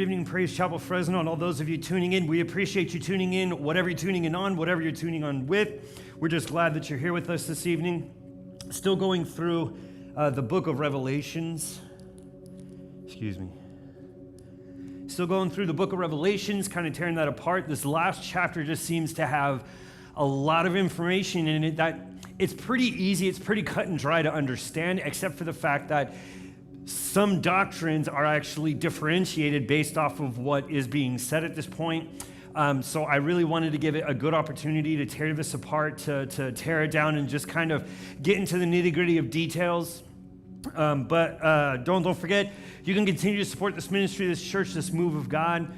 evening, Praise Chapel Fresno, and all those of you tuning in. We appreciate you tuning in, whatever you're tuning in on, whatever you're tuning on with. We're just glad that you're here with us this evening. Still going through the book of Revelations. Still going through the book of Revelations, kind of tearing that apart. This last chapter just seems to have a lot of information in it that it's pretty easy, it's pretty cut and dry to understand, except for the fact that some doctrines are actually differentiated based off of what is being said at this point. So I really wanted to give it a good opportunity to tear this apart, to tear it down and just kind of get into the nitty-gritty of details. But don't forget, you can continue to support this ministry, this church, this move of God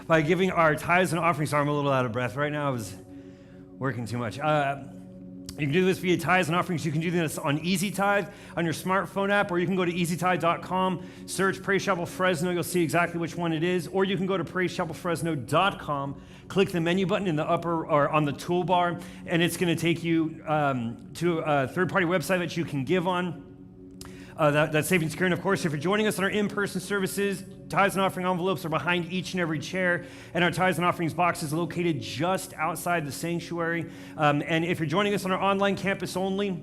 by giving our tithes and offerings. Sorry, I'm a little out of breath right now. I was working too much. You can do this via tithes and offerings. You can do this on Easy Tithe on your smartphone app, or you can go to easytithe.com, search Praise Chapel Fresno. You'll see exactly which one it is. Or you can go to praisechapelfresno.com, click the menu button in the upper or on the toolbar, and it's going to take you to a third-party website that you can give on. That's safe and secure. And of course, if you're joining us on our in-person services, tithes and offering envelopes are behind each and every chair, and our tithes and offerings box is located just outside the sanctuary. And if you're joining us on our online campus only,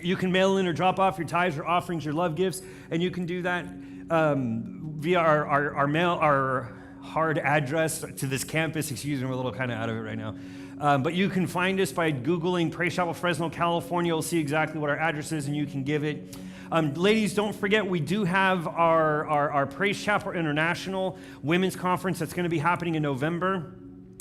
you can mail in or drop off your tithes, your offerings, your love gifts, and you can do that via our hard address to this campus. Excuse me, we're a little kind of out of it right now. But you can find us by Googling Praise Chapel Fresno, California. You'll see exactly what our address is, and you can give it. Ladies, don't forget, we do have our Praise Chapel International Women's Conference that's going to be happening in November.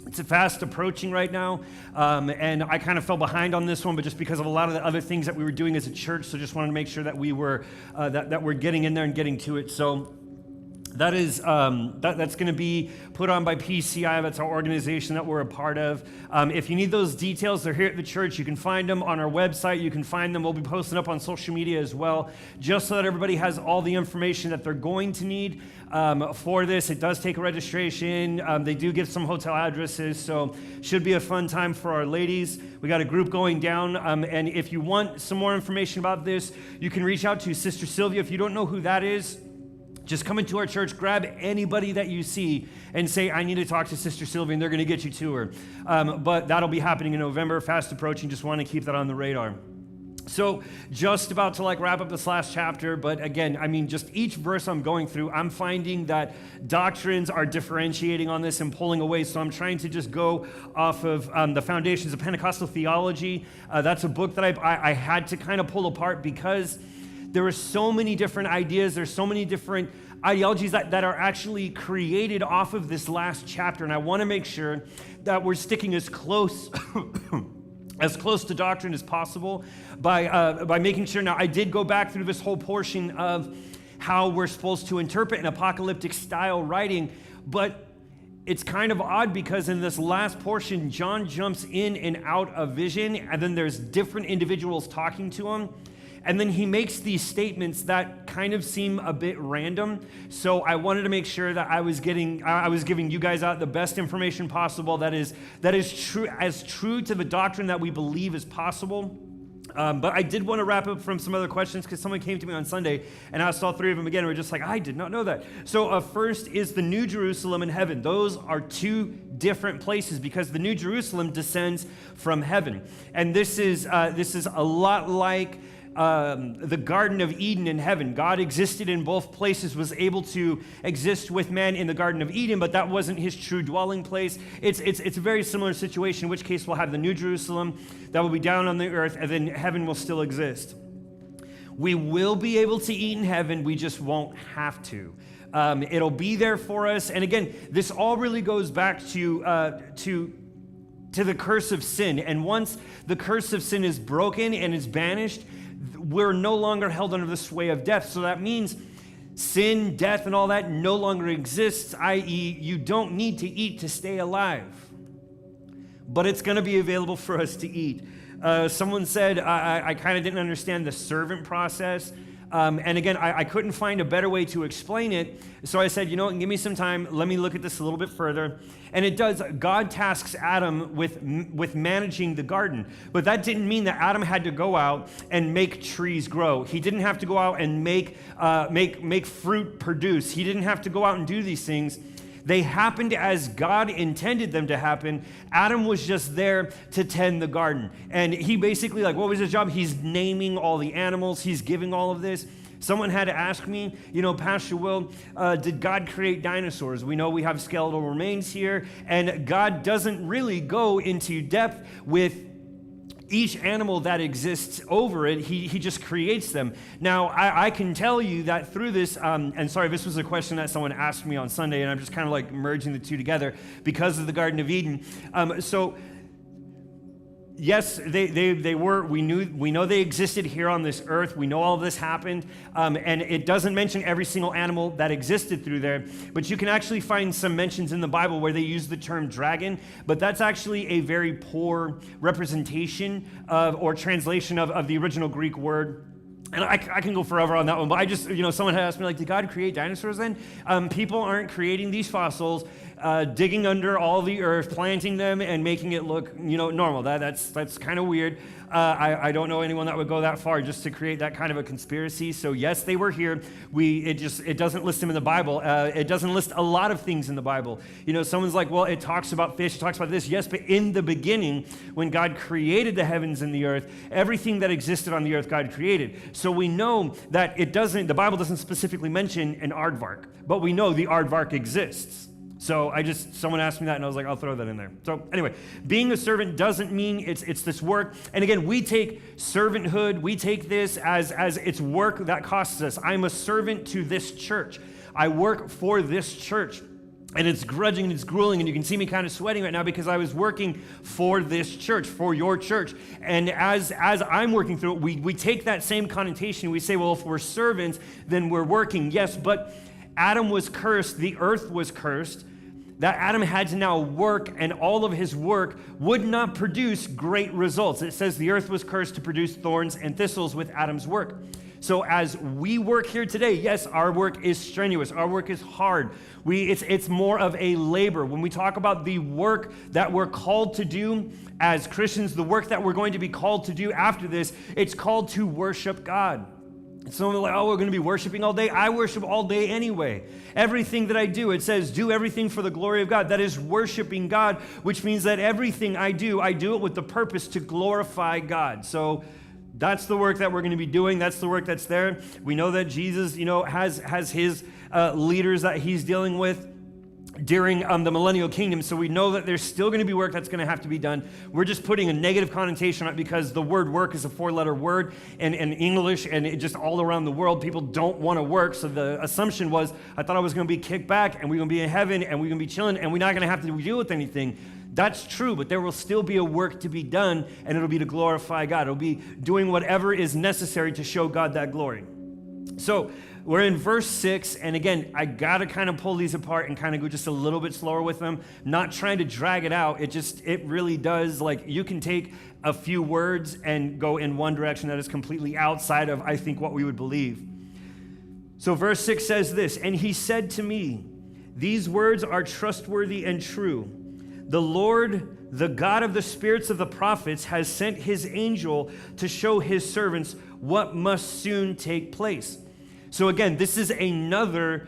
It's fast approaching right now, and I kind of fell behind on this one, but just because of a lot of the other things that we were doing as a church, so just wanted to make sure that we were that we're getting in there and getting to it. So that is that's going to be put on by PCI. That's our organization that we're a part of. If you need those details, they're here at the church. You can find them on our website. You can find them. We'll be posting up on social media as well, just so that everybody has all the information that they're going to need for this. It does take a registration. They do give some hotel addresses, so should be a fun time for our ladies. We got a group going down, and if you want some more information about this, you can reach out to Sister Sylvia. If you don't know who that is, just come into our church, grab anybody that you see, and say, I need to talk to Sister Sylvia, and they're going to get you to her. But that'll be happening in November, fast approaching. Just want to keep that on the radar. So just about to wrap up this last chapter, but again, I mean, just each verse I'm going through, I'm finding that doctrines are differentiating on this and pulling away. So I'm trying to just go off of the Foundations of Pentecostal Theology. That's a book that I had to kind of pull apart because there are so many different ideas. There's so many different ideologies that are actually created off of this last chapter. And I want to make sure that we're sticking as close to doctrine as possible by making sure. Now, I did go back through this whole portion of how we're supposed to interpret an apocalyptic style writing, but it's kind of odd because in this last portion, John jumps in and out of vision, and then there's different individuals talking to him. And then he makes these statements that kind of seem a bit random. So I wanted to make sure that I was giving you guys out the best information possible that is true to the doctrine that we believe is possible. But I did want to wrap up from some other questions because someone came to me on Sunday and asked all three of them again. And we're just like, I did not know that. So first is the New Jerusalem and heaven. Those are two different places because the New Jerusalem descends from heaven. And this is a lot like the Garden of Eden in heaven. God existed in both places, was able to exist with man in the Garden of Eden, but that wasn't his true dwelling place. It's a very similar situation, in which case we'll have the New Jerusalem that will be down on the earth, and then heaven will still exist. We will be able to eat in heaven, we just won't have to. It'll be there for us. And again, this all really goes back to the curse of sin. And once the curse of sin is broken and is banished, we're no longer held under the sway of death. So that means sin, death, and all that no longer exists, i.e., you don't need to eat to stay alive. But it's going to be available for us to eat. Someone said, I kind of didn't understand the servant process. And again, I couldn't find a better way to explain it. So I said, give me some time. Let me look at this a little bit further. And it does. God tasks Adam with managing the garden. But that didn't mean that Adam had to go out and make trees grow. He didn't have to go out and make fruit produce. He didn't have to go out and do these things. They happened as God intended them to happen. Adam was just there to tend the garden. And he basically, what was his job? He's naming all the animals. He's giving all of this. Someone had to ask me, Pastor Will, did God create dinosaurs? We know we have skeletal remains here, and God doesn't really go into depth with each animal that exists over it. He just creates them. Now, I can tell you that through this, and sorry, this was a question that someone asked me on Sunday, and I'm just kind of merging the two together because of the Garden of Eden. Yes, they were. We know they existed here on this earth. We know all of this happened, and it doesn't mention every single animal that existed through there. But you can actually find some mentions in the Bible where they use the term dragon. But that's actually a very poor representation or translation of the original Greek word. And I can go forever on that one, but I just, someone had asked me, did God create dinosaurs then? People aren't creating these fossils, digging under all the earth, planting them, and making it look, normal. That's kind of weird. I don't know anyone that would go that far just to create that kind of a conspiracy. So yes, they were here. It doesn't list them in the Bible. It doesn't list a lot of things in the Bible. Someone's like, well, it talks about fish, it talks about this. Yes, but in the beginning, when God created the heavens and the earth, everything that existed on the earth, God created. So we know that the Bible doesn't specifically mention an aardvark, but we know the aardvark exists. So someone asked me that, and I was like, I'll throw that in there. So anyway, being a servant doesn't mean it's this work. And again, we take servanthood, we take this as it's work that costs us. I'm a servant to this church. I work for this church. And it's grudging and it's grueling, and you can see me kind of sweating right now because I was working for this church, for your church. And as I'm working through it, we take that same connotation. We say, well, if we're servants, then we're working. Yes, but Adam was cursed, the earth was cursed, that Adam had to now work, and all of his work would not produce great results. It says the earth was cursed to produce thorns and thistles with Adam's work. So as we work here today, yes, our work is strenuous. Our work is hard. It's more of a labor. When we talk about the work that we're called to do as Christians, the work that we're going to be called to do after this, it's called to worship God. Someone like, we're going to be worshiping all day. I worship all day anyway. Everything that I do, it says, do everything for the glory of God. That is worshiping God, which means that everything I do it with the purpose to glorify God. So that's the work that we're going to be doing. That's the work that's there. We know that Jesus, has his leaders that he's dealing with during the millennial kingdom. So we know that there's still going to be work that's going to have to be done. We're just putting a negative connotation on it because the word work is a 4-letter word in English, and it just all around the world, people don't want to work. So the assumption was, I thought I was going to be kicked back, and we're going to be in heaven, and we're going to be chilling, and we're not going to have to deal with anything. That's true, but there will still be a work to be done, and it'll be to glorify God. It'll be doing whatever is necessary to show God that glory. So we're in verse 6, and again, I got to kind of pull these apart and kind of go just a little bit slower with them, not trying to drag it out. It really does, you can take a few words and go in one direction that is completely outside of, I think, what we would believe. So verse 6 says this, and he said to me, these words are trustworthy and true. The Lord, the God of the spirits of the prophets, has sent his angel to show his servants what must soon take place. So again, this is another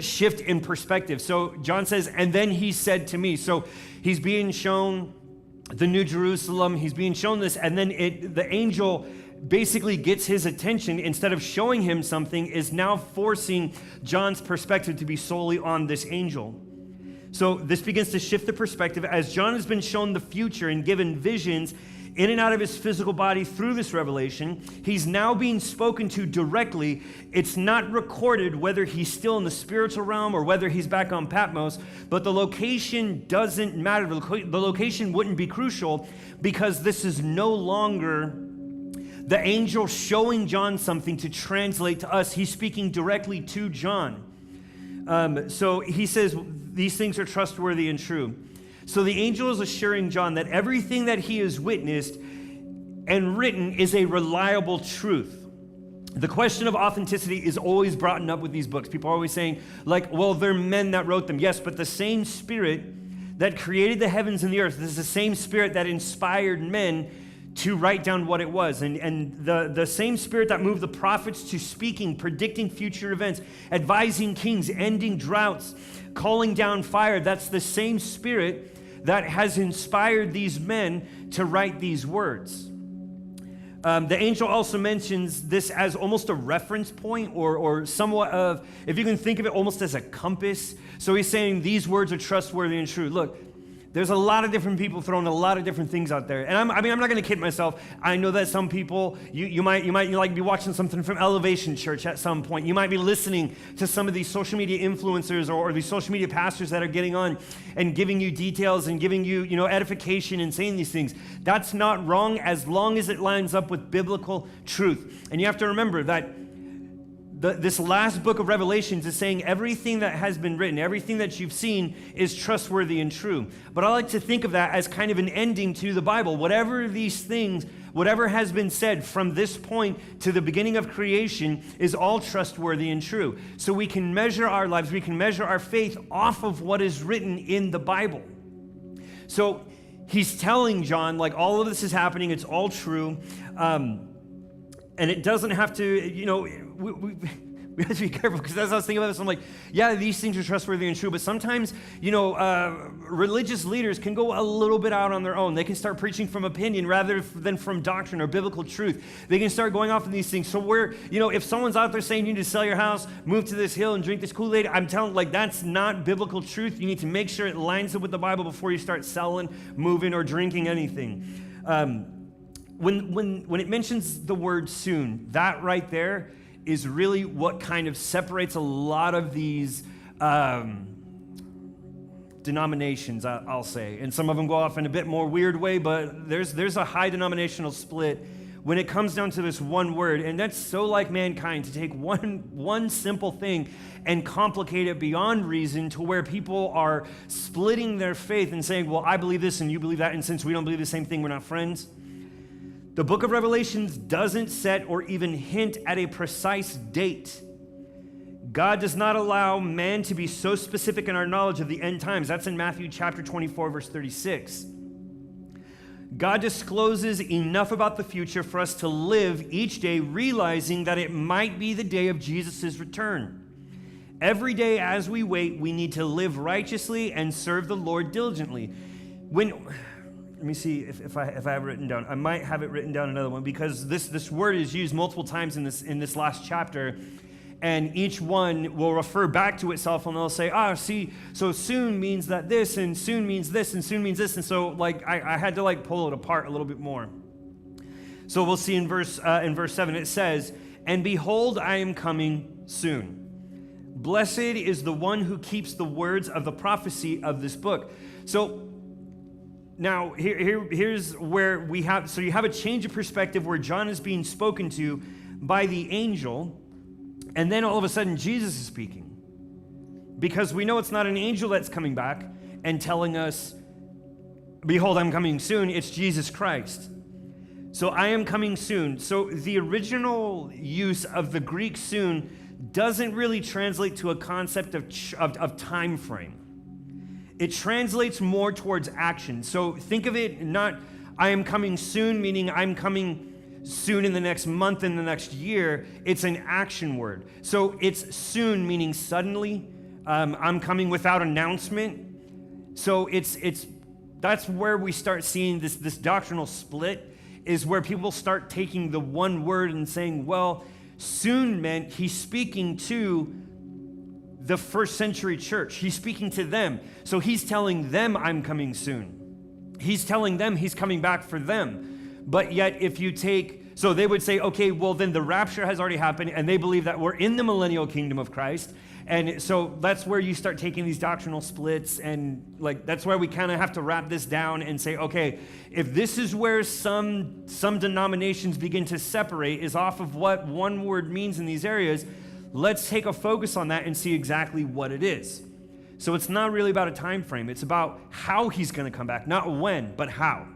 shift in perspective. So John says, and then he said to me. So he's being shown the New Jerusalem. He's being shown this, and then the angel basically gets his attention. Instead of showing him something, is now forcing John's perspective to be solely on this angel. So this begins to shift the perspective as John has been shown the future and given visions in and out of his physical body through this revelation. He's now being spoken to directly. It's not recorded whether he's still in the spiritual realm or whether he's back on Patmos, but the location doesn't matter. The location wouldn't be crucial because this is no longer the angel showing John something to translate to us. He's speaking directly to John. So he says, these things are trustworthy and true. So the angel is assuring John that everything that he has witnessed and written is a reliable truth. The question of authenticity is always brought up with these books. People are always saying, like, well, they're men that wrote them. Yes, but the same Spirit that created the heavens and the earth, this is the same Spirit that inspired men to write down what it was. And the same Spirit that moved the prophets to speaking, predicting future events, advising kings, ending droughts, calling down fire, that's the same Spirit that has inspired these men to write these words. The angel also mentions this as almost a reference point or somewhat of, if you can think of it almost as a compass. So he's saying these words are trustworthy and true. Look, there's a lot of different people throwing a lot of different things out there. And I'm not going to kid myself. I know that some people, you might like be watching something from Elevation Church at some point. You might be listening to some of these social media influencers or these social media pastors that are getting on and giving you details and giving you, edification and saying these things. That's not wrong as long as it lines up with biblical truth. And you have to remember that this last book of Revelations is saying everything that has been written, everything that you've seen is trustworthy and true. But I like to think of that as kind of an ending to the Bible. Whatever these things, whatever has been said from this point to the beginning of creation is all trustworthy and true. So we can measure our lives, we can measure our faith off of what is written in the Bible. So he's telling John, like, all of this is happening, it's all true. And it doesn't have to, we have to be careful, because as I was thinking about this, I'm like, yeah, these things are trustworthy and true, but sometimes, religious leaders can go a little bit out on their own. They can start preaching from opinion rather than from doctrine or biblical truth. They can start going off of these things. So if someone's out there saying you need to sell your house, move to this hill and drink this Kool-Aid, I'm telling, that's not biblical truth. You need to make sure it lines up with the Bible before you start selling, moving, or drinking anything. When it mentions the word soon, that right there is really what kind of separates a lot of these denominations, I'll say. And some of them go off in a bit more weird way, but there's a high denominational split when it comes down to this one word. And that's so like mankind, to take one simple thing and complicate it beyond reason to where people are splitting their faith and saying, well, I believe this and you believe that, and since we don't believe the same thing, we're not friends. The book of Revelations doesn't set or even hint at a precise date. God does not allow man to be so specific in our knowledge of the end times. That's in Matthew chapter 24, verse 36. God discloses enough about the future for us to live each day realizing that it might be the day of Jesus' return. Every day as we wait, we need to live righteously and serve the Lord diligently. Let me see if I have it written down. I might have it written down another one, because this word is used multiple times in this last chapter, and each one will refer back to itself, and they'll say, so soon means that this, and soon means this, and soon means this. And so I had to pull it apart a little bit more. So we'll see in verse 7, it says, "And behold, I am coming soon. Blessed is the one who keeps the words of the prophecy of this book." So now, here's where we have, so you have a change of perspective where John is being spoken to by the angel, and then all of a sudden Jesus is speaking. Because we know it's not an angel that's coming back and telling us, "Behold, I'm coming soon." It's Jesus Christ. So I am coming soon. So the original use of the Greek soon doesn't really translate to a concept of time frame. It translates more towards action. So think of it not, I am coming soon, meaning I'm coming soon in the next month, in the next year. It's an action word. So it's soon, meaning suddenly. I'm coming without announcement. So that's where we start seeing this doctrinal split, is where people start taking the one word and saying, well, soon meant he's speaking to the first century church. He's speaking to them. So he's telling them, I'm coming soon. He's telling them he's coming back for them. But yet if you so they would say, okay, well then the rapture has already happened, and they believe that we're in the millennial kingdom of Christ. And so that's where you start taking these doctrinal splits, and that's where we kind of have to wrap this down and say, okay, if this is where some denominations begin to separate, is off of what one word means in these areas, let's take a focus on that and see exactly what it is. So it's not really about a time frame. It's about how he's going to come back. Not when, but how.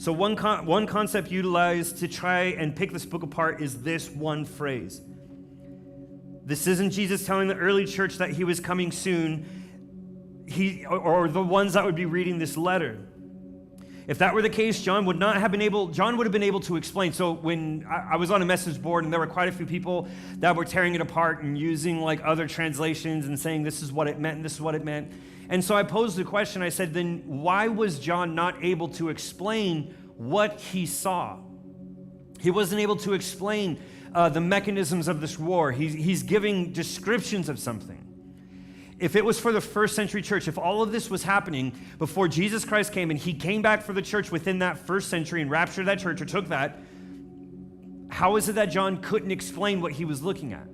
So one concept utilized to try and pick this book apart is this one phrase. This isn't Jesus telling the early church that he was coming soon, or the ones that would be reading this letter. If that were the case, John would have been able to explain. So when I was on a message board and there were quite a few people that were tearing it apart and using like other translations and saying this is what it meant and this is what it meant. And so I posed the question, I said, then why was John not able to explain what he saw? He wasn't able to explain the mechanisms of this war. He's giving descriptions of something. If it was for the first century church, if all of this was happening before Jesus Christ came and he came back for the church within that first century and raptured that church or took that, how is it that John couldn't explain what he was looking at?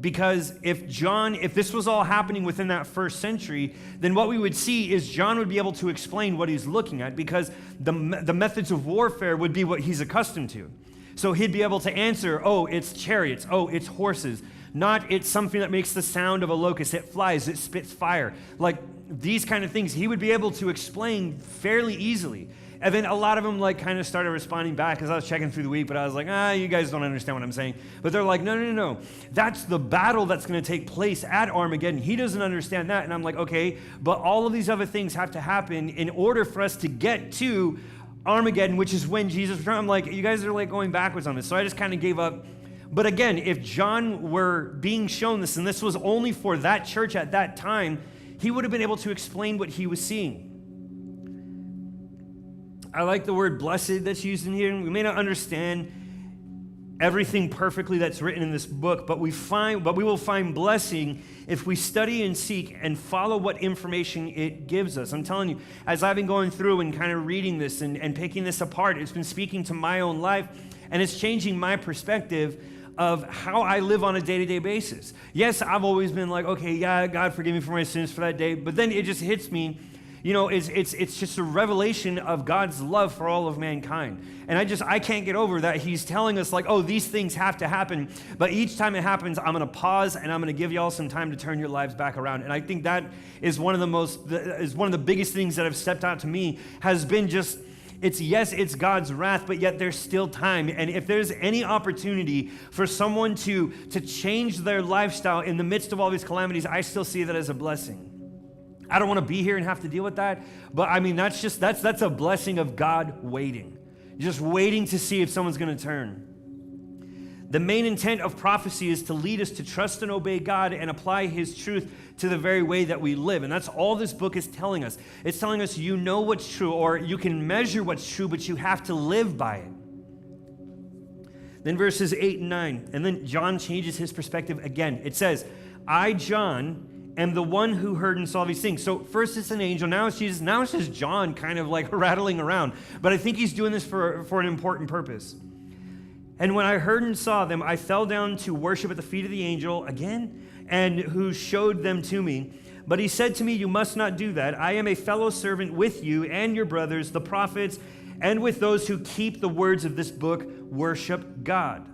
Because if this was all happening within that first century, then what we would see is John would be able to explain what he's looking at because the methods of warfare would be what he's accustomed to. So he'd be able to answer, oh, it's chariots, oh, it's horses. Not it's something that makes the sound of a locust. It flies, it spits fire. Like these kind of things, he would be able to explain fairly easily. And then a lot of them like kind of started responding back as I was checking through the week, but I was like, you guys don't understand what I'm saying. But they're like, no. That's the battle that's going to take place at Armageddon. He doesn't understand that. And I'm like, okay, but all of these other things have to happen in order for us to get to Armageddon, which is when Jesus returned. I'm like, you guys are like going backwards on this. So I just kind of gave up. But again, if John were being shown this, and this was only for that church at that time, he would have been able to explain what he was seeing. I like the word blessed that's used in here. We may not understand everything perfectly that's written in this book, but we will find blessing if we study and seek and follow what information it gives us. I'm telling you, as I've been going through and kind of reading this and picking this apart, it's been speaking to my own life, and it's changing my perspective of how I live on a day-to-day basis. Yes, I've always been like, okay, yeah, God forgive me for my sins for that day, but then it just hits me, it's just a revelation of God's love for all of mankind. And I can't get over that he's telling us like, oh, these things have to happen, but each time it happens, I'm going to pause and I'm going to give y'all some time to turn your lives back around. And I think that is one of the biggest things that have stepped out to me has been just, it's God's wrath, but yet there's still time. And if there's any opportunity for someone to change their lifestyle in the midst of all these calamities, I still see that as a blessing. I don't want to be here and have to deal with that, but I mean, that's a blessing of God waiting. Just waiting to see if someone's going to turn. The main intent of prophecy is to lead us to trust and obey God and apply his truth to the very way that we live. And that's all this book is telling us. It's telling us you know what's true, or you can measure what's true, but you have to live by it. Then verses 8 and 9, and then John changes his perspective again. It says, I, John, am the one who heard and saw these things. So first it's an angel, now it's Jesus, now it's just John kind of like rattling around. But I think he's doing this for an important purpose. And when I heard and saw them, I fell down to worship at the feet of the angel again, and who showed them to me. But he said to me, you must not do that. I am a fellow servant with you and your brothers, the prophets, and with those who keep the words of this book, worship God.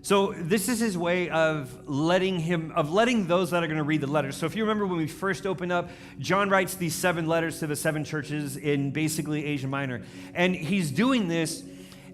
So this is his way of letting those that are going to read the letters. So if you remember when we first opened up, John writes these 7 letters to the 7 churches in basically Asia Minor. And he's doing this,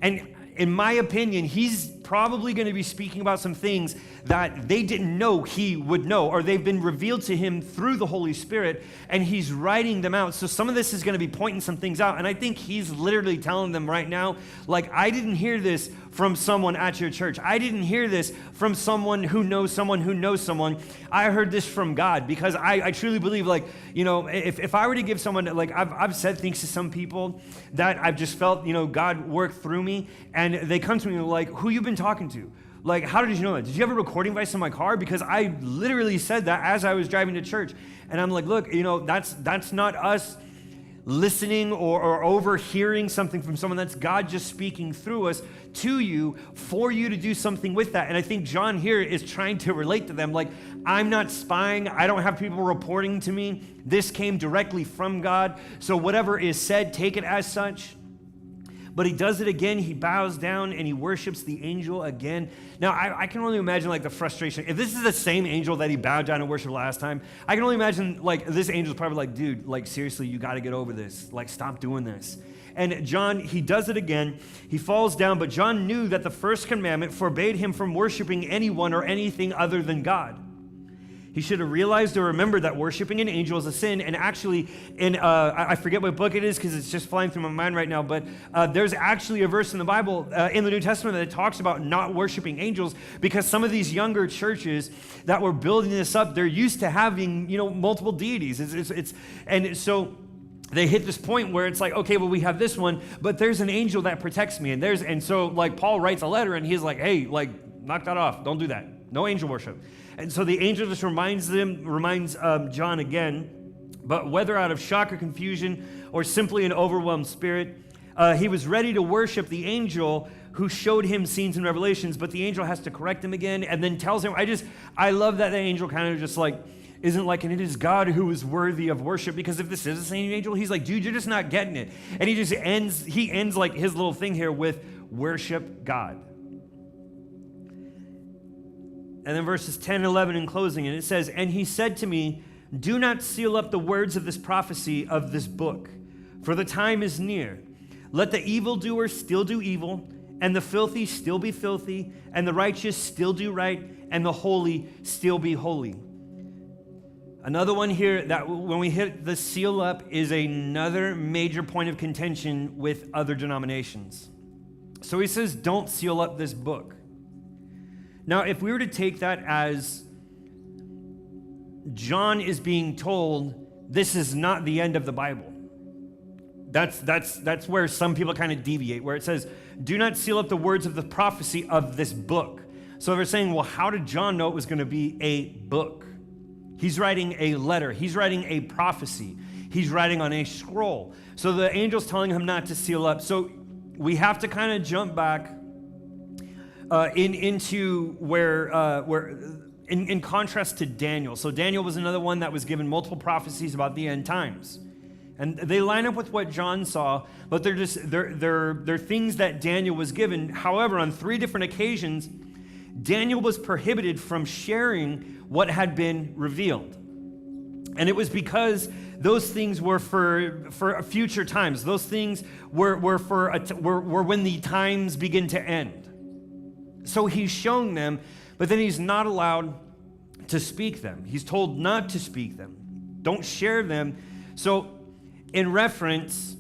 and in my opinion, he's probably going to be speaking about some things that they didn't know he would know, or they've been revealed to him through the Holy Spirit, and he's writing them out. So some of this is going to be pointing some things out, and I think he's literally telling them right now, like, I didn't hear this from someone at your church. I didn't hear this from someone who knows someone who knows someone. I heard this from God, because I truly believe, like, you know, if I were to give someone, like, I've said things to some people that I've just felt, you know, God worked through me, and they come to me like, who you been talking to? Like, how did you know that? Did you have a recording device in my car? Because I literally said that as I was driving to church. And I'm like, look, you know, that's not us listening or overhearing something from someone. That's God just speaking through us to you for you to do something with that. And I think John here is trying to relate to them. Like, I'm not spying. I don't have people reporting to me. This came directly from God. So whatever is said, take it as such. but he does it again. He bows down and he worships the angel again. Now, I can only imagine like the frustration. If this is the same angel that he bowed down and worshiped last time, I can only imagine like this angel's probably like, dude, like seriously, you got to get over this. Like, stop doing this. And John, he does it again. He falls down, but John knew that the first commandment forbade him from worshiping anyone or anything other than God. He should have realized or remembered that worshiping an angel is a sin. And actually, I forget what book it is because it's just flying through my mind right now, but there's actually a verse in the Bible, in the New Testament, that talks about not worshiping angels, because some of these younger churches that were building this up, they're used to having, multiple deities. And so they hit this point where it's like, okay, well, we have this one, but there's an angel that protects me. And so like Paul writes a letter and he's like, hey, like, knock that off. Don't do that. No angel worship. And so the angel just reminds John again, but whether out of shock or confusion or simply an overwhelmed spirit, he was ready to worship the angel who showed him scenes and revelations, but the angel has to correct him again and then tells him, I love that the angel kind of just like, isn't like, and it is God who is worthy of worship, because if this is the same angel, he's like, dude, you're just not getting it. And he ends like his little thing here with worship God. And then verses 10 and 11 in closing, and it says, and he said to me, do not seal up the words of this prophecy of this book, for the time is near. Let the evildoer still do evil, and the filthy still be filthy, and the righteous still do right, and the holy still be holy. Another one here that when we hit the seal up is another major point of contention with other denominations. So he says, don't seal up this book. Now, if we were to take that as John is being told this is not the end of the Bible, that's where some people kind of deviate, where it says, do not seal up the words of the prophecy of this book. So they're saying, well, how did John know it was going to be a book? He's writing a letter. He's writing a prophecy. He's writing on a scroll. So the angel's telling him not to seal up. So we have to kind of jump back into where in contrast to Daniel. So Daniel was another one that was given multiple prophecies about the end times. And they line up with what John saw, but they're things that Daniel was given. However, on 3 different occasions, Daniel was prohibited from sharing what had been revealed. And it was because those things were for future times. Those things were when the times begin to end. So he's shown them, but then he's not allowed to speak them. He's told not to speak them. Don't share them. So in reference,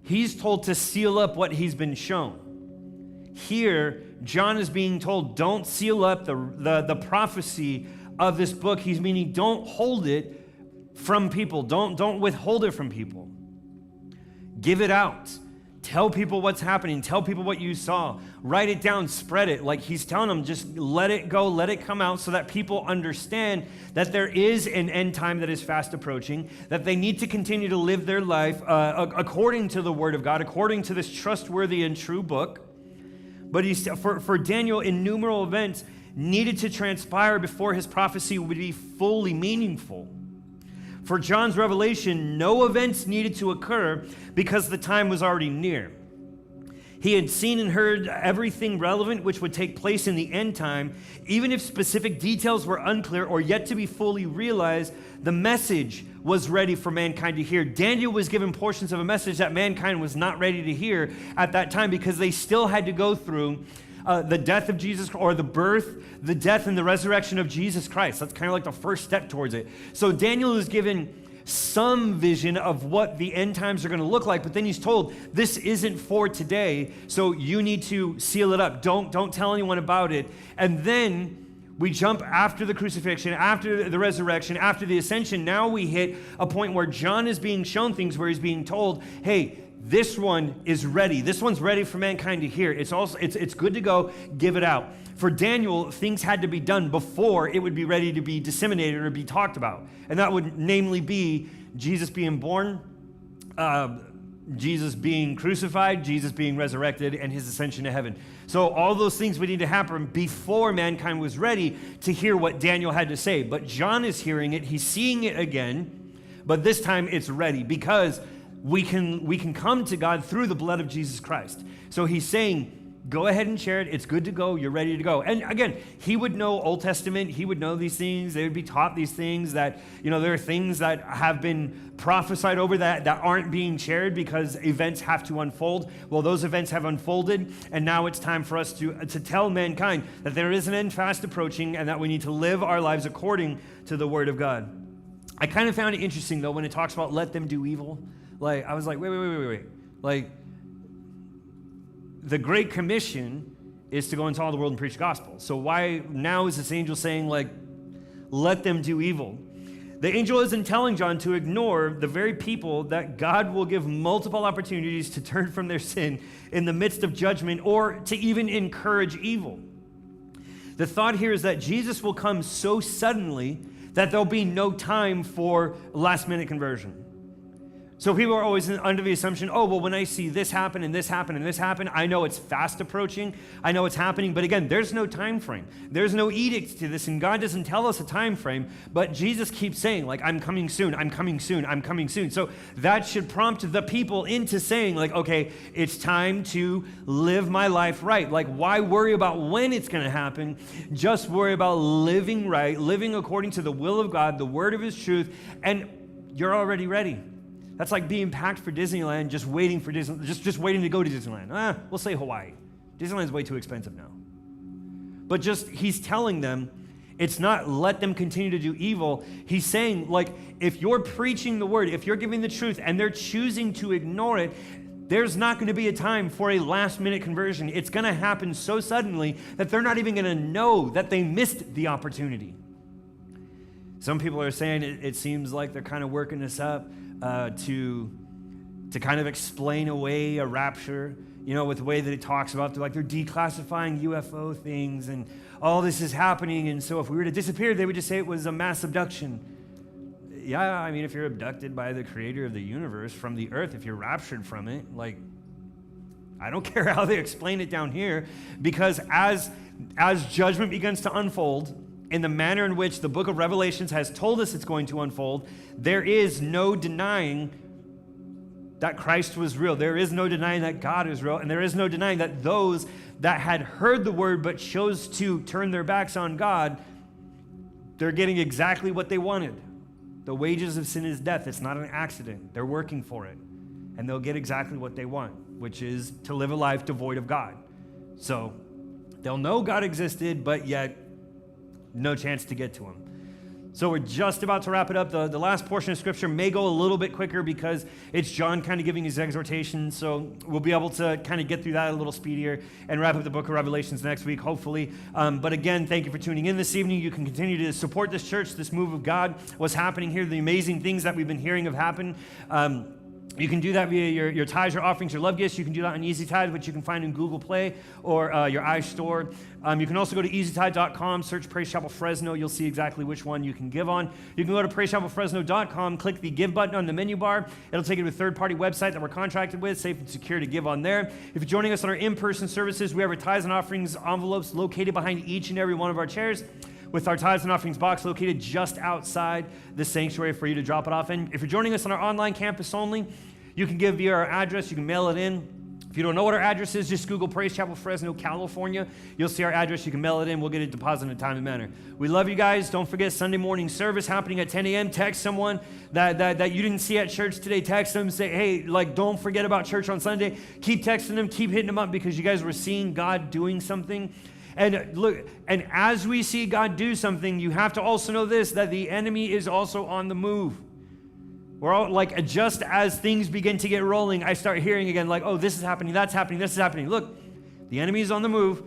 he's told to seal up what he's been shown. Here, John is being told, don't seal up the prophecy of this book. He's meaning don't hold it from people. Don't withhold it from people. Give it out. Tell people what's happening. Tell people what you saw. Write it down. Spread it. Like he's telling them, just let it go. Let it come out so that people understand that there is an end time that is fast approaching, that they need to continue to live their life according to the Word of God, according to this trustworthy and true book. But for Daniel, innumerable events needed to transpire before his prophecy would be fully meaningful. For John's revelation, no events needed to occur because the time was already near. He had seen and heard everything relevant which would take place in the end time. Even if specific details were unclear or yet to be fully realized, the message was ready for mankind to hear. Daniel was given portions of a message that mankind was not ready to hear at that time because they still had to go through the death of Jesus, or the birth, the death, and the resurrection of Jesus Christ. That's kind of like the first step towards it. So Daniel is given some vision of what the end times are going to look like, but then he's told, this isn't for today, so you need to seal it up. Don't tell anyone about it. And then we jump after the crucifixion, after the resurrection, after the ascension. Now we hit a point where John is being shown things where he's being told, hey, this one is ready. This one's ready for mankind to hear. It's good to go. Give it out. For Daniel, things had to be done before it would be ready to be disseminated or be talked about. And that would namely be Jesus being born, Jesus being crucified, Jesus being resurrected, and his ascension to heaven. So all those things would need to happen before mankind was ready to hear what Daniel had to say. But John is hearing it. He's seeing it again. But this time it's ready because we can come to God through the blood of Jesus Christ. So he's saying, go ahead and share it. It's good to go. You're ready to go. And again, he would know Old Testament. He would know these things. They would be taught these things that, there are things that have been prophesied over that aren't being shared because events have to unfold. Well, those events have unfolded, and now it's time for us to tell mankind that there is an end fast approaching and that we need to live our lives according to the word of God. I kind of found it interesting, though, when it talks about let them do evil. Like, I was like, wait. Like, the Great Commission is to go into all the world and preach the gospel. So why now is this angel saying, like, let them do evil? The angel isn't telling John to ignore the very people that God will give multiple opportunities to turn from their sin in the midst of judgment or to even encourage evil. The thought here is that Jesus will come so suddenly that there'll be no time for last-minute conversion. So people are always under the assumption, oh, well, when I see this happen and this happen and this happen, I know it's fast approaching. I know it's happening. But again, there's no time frame. There's no edict to this, and God doesn't tell us a time frame. But Jesus keeps saying, like, I'm coming soon, I'm coming soon, I'm coming soon. So that should prompt the people into saying, like, okay, it's time to live my life right. Like, why worry about when it's going to happen? Just worry about living right, living according to the will of God, the word of his truth, and you're already ready. That's like being packed for Disneyland, just waiting for just waiting to go to Disneyland. We'll say Hawaii. Disneyland's way too expensive now. But he's telling them, it's not let them continue to do evil. He's saying, like, if you're preaching the word, if you're giving the truth, and they're choosing to ignore it, there's not going to be a time for a last-minute conversion. It's going to happen so suddenly that they're not even going to know that they missed the opportunity. Some people are saying it seems like they're kind of working this up to kind of explain away a rapture, with the way that it talks about, they're declassifying UFO things and all this is happening. And so if we were to disappear, they would just say it was a mass abduction. Yeah, I mean, if you're abducted by the creator of the universe from the earth, if you're raptured from it, like, I don't care how they explain it down here, because as judgment begins to unfold, in the manner in which the book of Revelations has told us it's going to unfold, there is no denying that Christ was real. There is no denying that God is real. And there is no denying that those that had heard the word but chose to turn their backs on God, they're getting exactly what they wanted. The wages of sin is death. It's not an accident. They're working for it. And they'll get exactly what they want, which is to live a life devoid of God. So they'll know God existed, but yet no chance to get to him. So we're just about to wrap it up. The last portion of Scripture may go a little bit quicker because it's John kind of giving his exhortation. So we'll be able to kind of get through that a little speedier and wrap up the book of Revelations next week, hopefully. But again, thank you for tuning in this evening. You can continue to support this church, this move of God, what's happening here, the amazing things that we've been hearing have happened. You can do that via your tithes, your offerings, your love gifts. You can do that on Easy Tithe, which you can find in Google Play or your iStore. You can also go to easytithe.com, search Praise Chapel Fresno. You'll see exactly which one you can give on. You can go to praisechapelfresno.com, click the Give button on the menu bar. It'll take you to a third-party website that we're contracted with, safe and secure to give on there. If you're joining us on our in-person services, we have our tithes and offerings envelopes located behind each and every one of our chairs, with our tithes and offerings box located just outside the sanctuary for you to drop it off in. If you're joining us on our online campus only, you can give via our address. You can mail it in. If you don't know what our address is, just Google Praise Chapel Fresno, California. You'll see our address. You can mail it in. We'll get it deposited in a timely manner. We love you guys. Don't forget Sunday morning service happening at 10 a.m. Text someone that you didn't see at church today. Text them and say, hey, don't forget about church on Sunday. Keep texting them. Keep hitting them up because you guys were seeing God doing something. And look, and as we see God do something, you have to also know this, that the enemy is also on the move. We're all just as things begin to get rolling, I start hearing again oh, this is happening, that's happening, this is happening. Look, the enemy is on the move.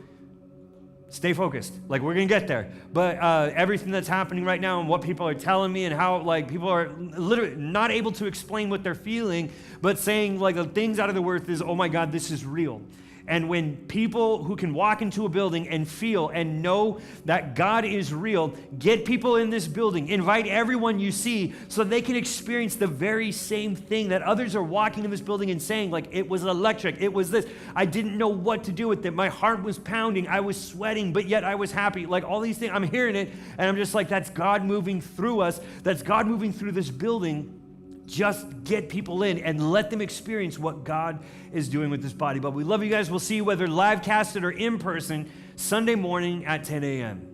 Stay focused. We're going to get there. But everything that's happening right now and what people are telling me and how people are literally not able to explain what they're feeling, but saying the things out of the word is, oh my God, this is real. And when people who can walk into a building and feel and know that God is real, get people in this building, invite everyone you see so they can experience the very same thing that others are walking in this building and saying, it was electric, it was this. I didn't know what to do with it. My heart was pounding, I was sweating, but yet I was happy. All these things, I'm hearing it, and I'm just that's God moving through us. That's God moving through this building just get people in and let them experience what God is doing with this body. But we love you guys. We'll see you whether live casted or in person Sunday morning at 10 a.m.